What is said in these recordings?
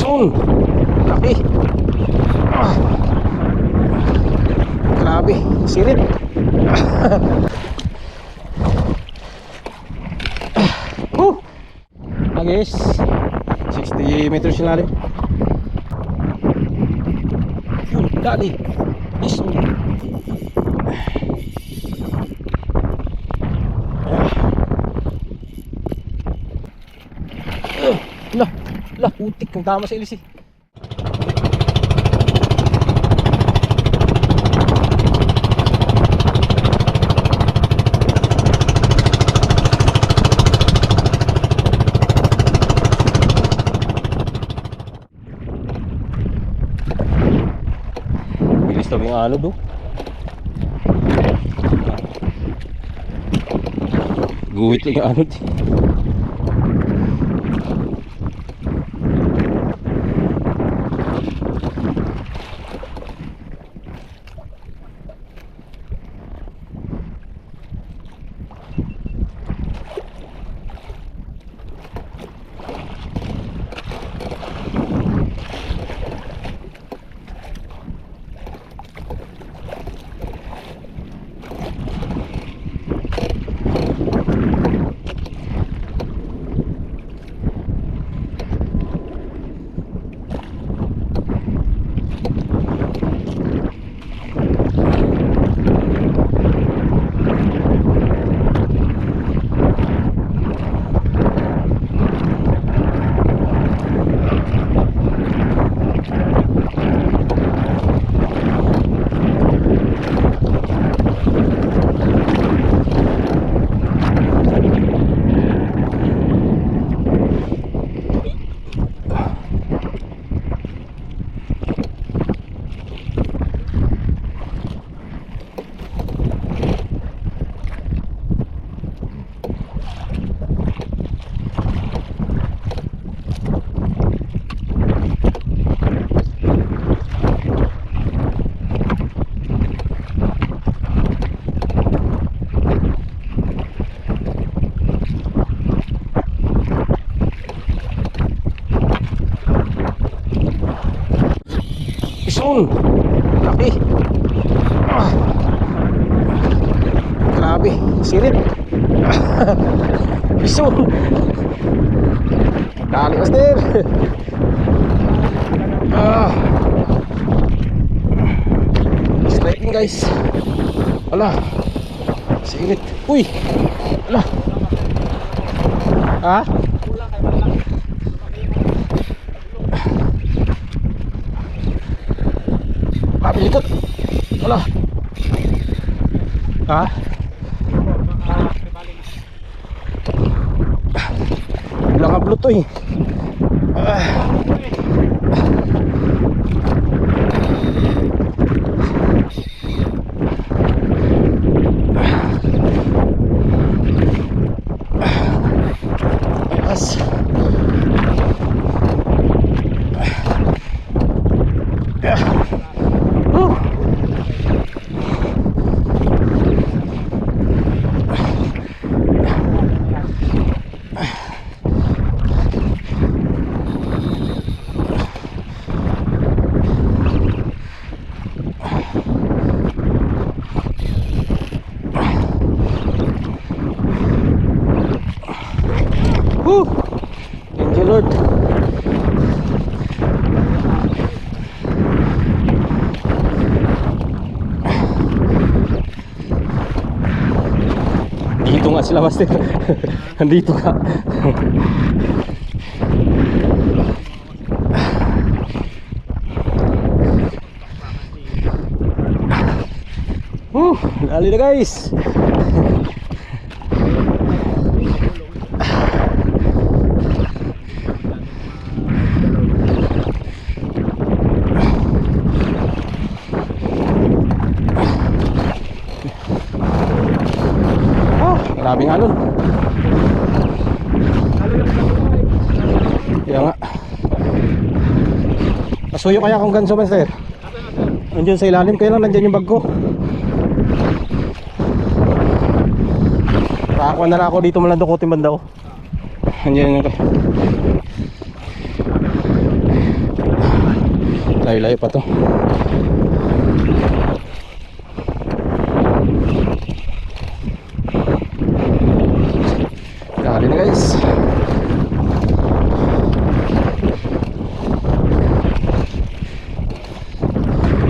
Ison! Laki! Grabe, sirit! Guys, 60 meters yung lalim. Yun, dali. Ison! Lah, putik kung tama sa ilis eh. Bilis daw yung ano do. Guhit lang yung ano di. Ison! Laki! Grabe, sirit! Ison! Dali, master! Striking guys! Ala! Sirit! Uy! Ala! Ha? Likot. Wala. Ha? Bilang upload to eh. Ayos. Thank you Lord. Dito nga sila master. Nandito ka. Dali na guys. Grabing alon. Kaya nga. Pasuyo kaya akong ganso master. Nandiyan sa ilalim, kaya lang nandiyan yung bag ko. Nakakuha na ako dito, malandukotin banda ko. Nandiyan yung Layo-layo pa to. Dali na guys.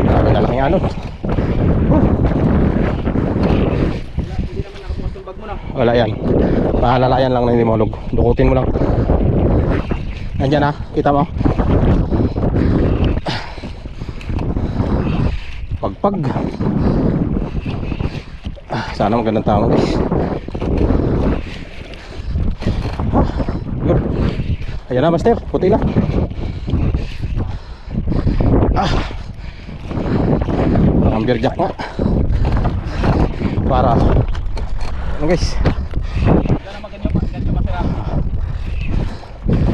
Dami na laking alon. Wala yan. Pahalalayan lang na hindi mahulog. Dukutin mo lang. Nandyan na, kita mo. Pagpag. Sana magandang tama guys. Good. Ayan na master, puti na. Parang beer jack nga. Para ano guys.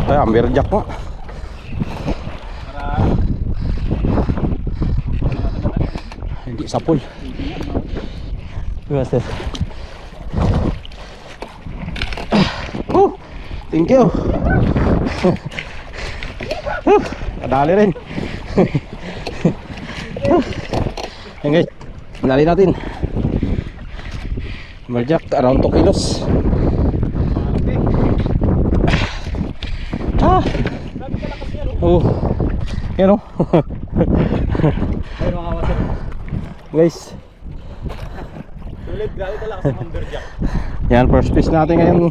Ay, amber jack nga. Hindi sa pool. Master. Thank you. Kadali rin. Yan guys, dali natin. Amber jack around 2 kilos. Oh, yan o. Guys, yan first fish natin ngayon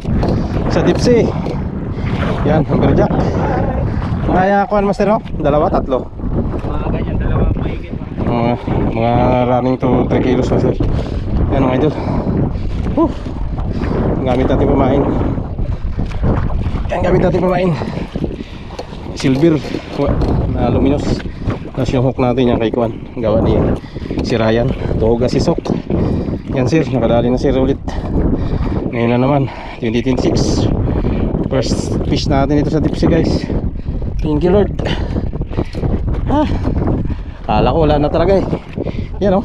sa deep sea. Yan, amberjack. Kaya kuhan master no? Dalawa, tatlo. Mga ganyan, dalawa mahigit. Mga running to 3 kilos master. Yan mga idol. Gamit natin pamain. Yan gamit natin pamain. Silver na luminous. Tapos yung hook natin yan kay kuhan, gawa ni si Ryan. Tuga si Sok. Yan sir, nakadali na sir ulit. Ngayon na naman 2026. First fish natin ito sa deep sea guys. Thank you Lord. Kala ko wala na talaga eh. Yan o.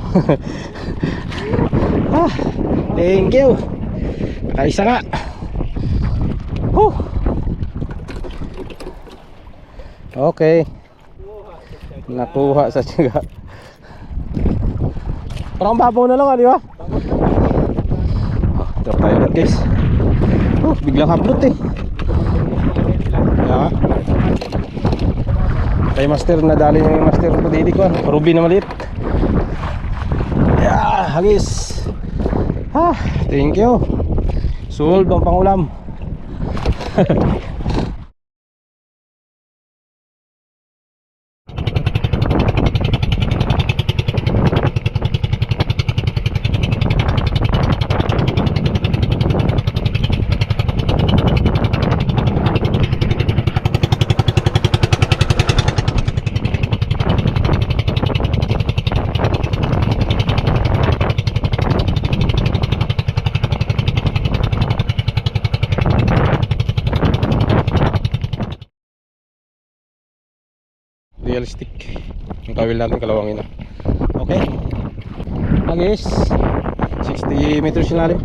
Thank you. Kaisa nga. Okay. Nakuha sa tiyaga. Parang babaw na lang, di ba? Ito tayo ulit guys. Biglang haplot eh. Kaya kay master, nadali yung master ko dito ko. Ruby na maliit. Yeah, hagis. Thank you. Solve ang pangulam. Realistic yung kawil natin, kalawangin na. Okay, guys, 60 meters yung lalim.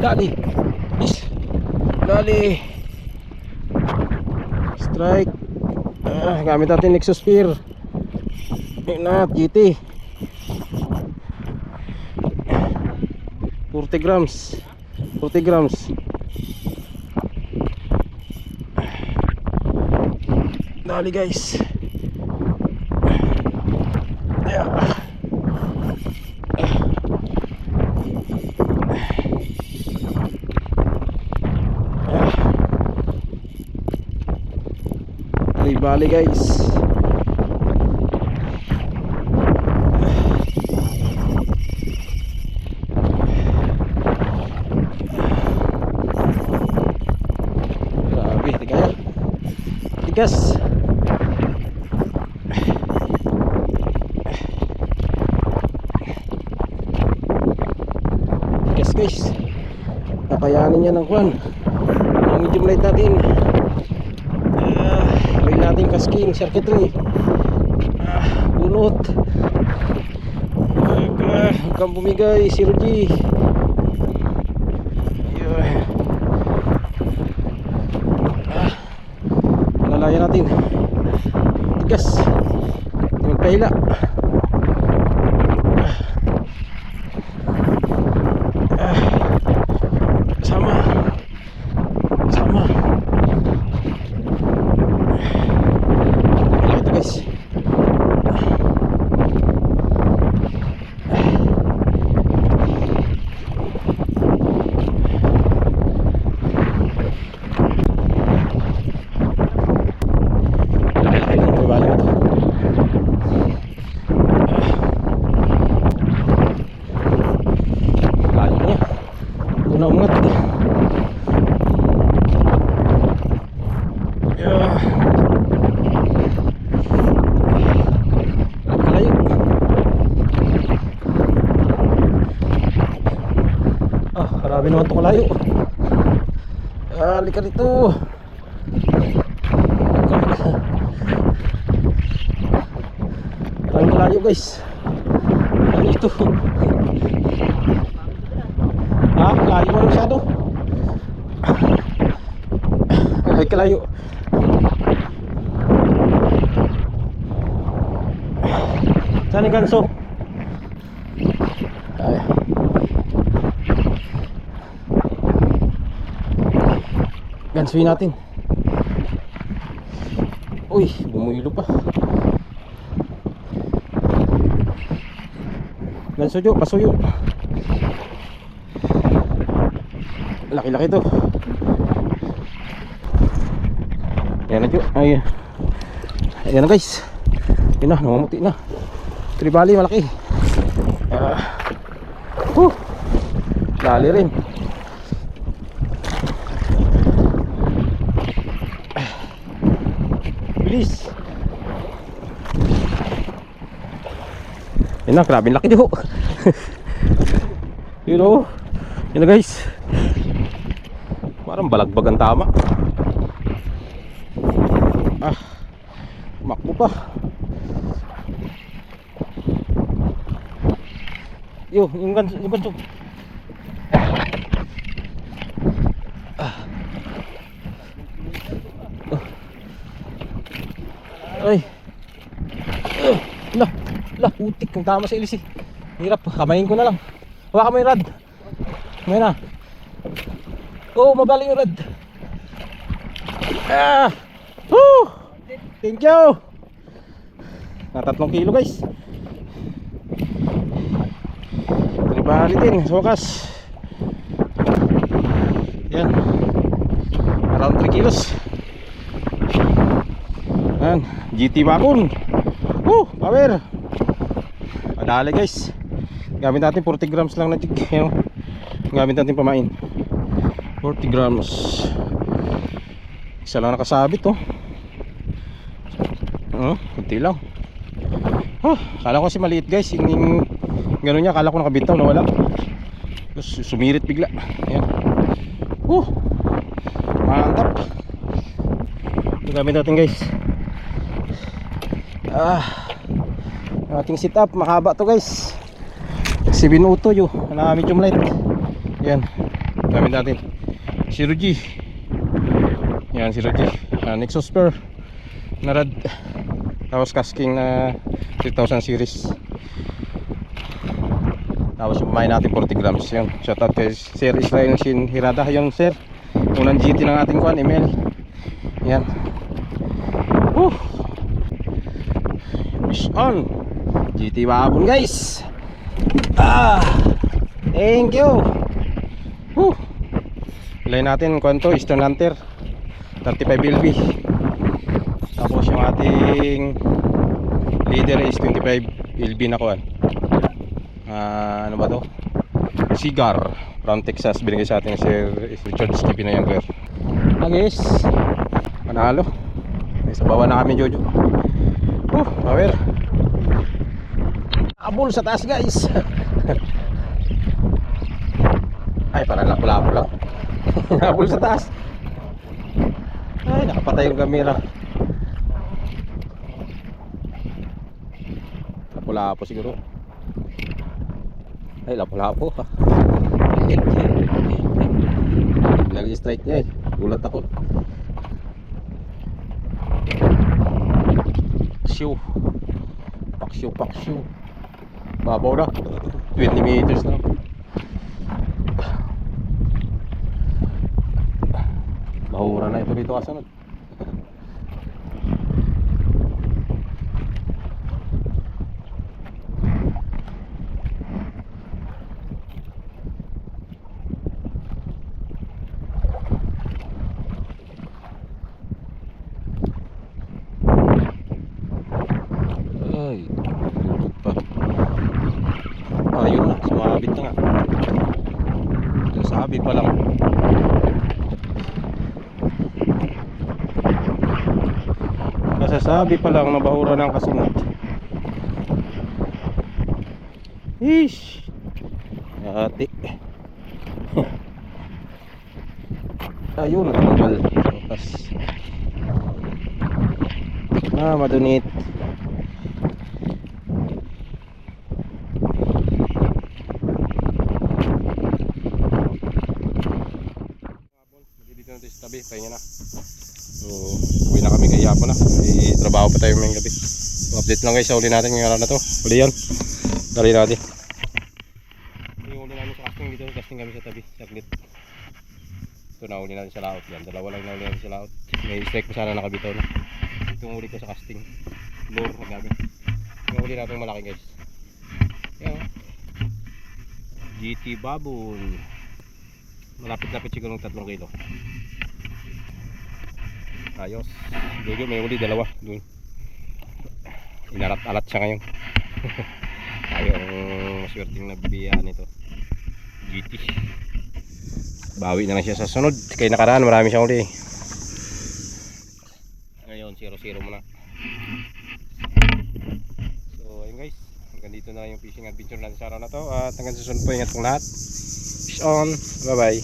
Dali. Dali. Strike. Gamit natin Nexus Spear. Inat GT. 40 grams. 40 grams. Dali guys. Tribali guys. Grabe, di kaya. Tigas. Tigas guys. Kakayanin niya ng kwan. Ang medium light natin. Try natin casking circuitry. Bunot. Huwag kang bumigay, Sir G. Lalayan natin. Tigas. Magpahila. Sama. Sama. Wala ito guys. Una umat. Kalayo. Grabe naman ito kalayo. Halika rito. Maraming kalayo guys. Ano ito? Kalayo mo masyado. Ay, kalayo. Saan yung ganso? Ay. Gansuin natin. Uy, bumuilo pa. Ganso jo, pasuyo. Laki-laki to. Yan na jo. Ayan. Ayan na guys. Yun na, namamuti na. Tribali malaki. Lali rin. Bilis. Yun na, grabe laki jo. Yun o. Yun na guys. Parang balagbag ang tama. Makbo pa. Yung ganso. Ay. Putik ang tama sa ilis eh. Hirap, kamayin ko na lang. Hawakan mo yung rad. May na. Mabali yung rad. Thank you. Na 3 kilo guys. Tribali din sa wakas. Yan. Around 3 kilos. Yan. GT bakon. Power. Padali guys. Gamit natin 40 grams lang na jig. Yan. Gamit natin pamain. 40 grams. Isa lang nakasabit kunti lang. Kala ko kasi maliit guys. Yung gano'n niya, kala ko nakabitaw, nawala. Tapos sumirit bigla. Ayan. Mantap. Ito gamit natin guys. Ating sit up, mahaba to guys. 7 auto yun, na medium light. Ayan. Gamit natin Zero G. Yan, Zero G. Nexus Spur na rad. Tapos casking na 3000 series. Tapos yung kumain natin 40 grams. Yan, shoutout kay Sir Israel Shin Hirada. Yan sir, unang GT ng ating kuan, ML. Yan. Fish on GT babon guys. Thank you. Ilay natin kuan to, Eastern Hunter 35 LB. Tapos Yung ating leader is 25 LB na kuan. Ano ba to? Cigar from Texas, binigay sa atin si Richard Stevie na Younger. Guys, panalo. May sabawan na kami, Jojo. Power. Abol sa taas, guys. Ay, parang lapo-lapo lang. Abol sa taas. Ay, nakapatay yung camera. Lapo-lapo siguro. Ay, lapo-lapo ha. Lagi strike niya eh. Gulat ako. Paksyo. Paksyo. Babaw na. 20 meters na. Bahura na ito dito kasunod. Ay, lulog pa. Ayun na, sumabit na nga. Sabi pa lang. Kasasabi pa lang, nabahura ng kasunod. Ish, ate. Ayun, natanggal. Madunit. Dito natin sa tabi, pahinga na. So, uwi na kami kaya po na. Trabaho pa tayo ngayong gabi. So, update lang guys sa uli natin ngayong araw na to. Uli yan. Dali natin. Yung uli namin sa casting dito. Casting kami sa tabi. Saglit. Ito na uli natin sa laot yan. Dalawa lang na uli natin sa laot. May strike pa sana nakabitaw na. Itong uli ko sa casting. Lure magabi. Yung uli natin malaki guys. Yan. GT Baboon. Malapit-lapit siguro ng 3 kilo. Ayos. Jojo may uli dalawa dun. Inarat-alat siya ngayon. Tayo ang maswerteng nabiyaan nito. GT. Bawi na lang siya sa sunod. Kaya nakaraan marami siyang uli. Ngayon 0-0 muna. So ayun guys, hanggang dito na yung fishing adventure natin sa araw na to. At hanggang sa sunod po, ingat pong lahat. Fish on. Bye bye.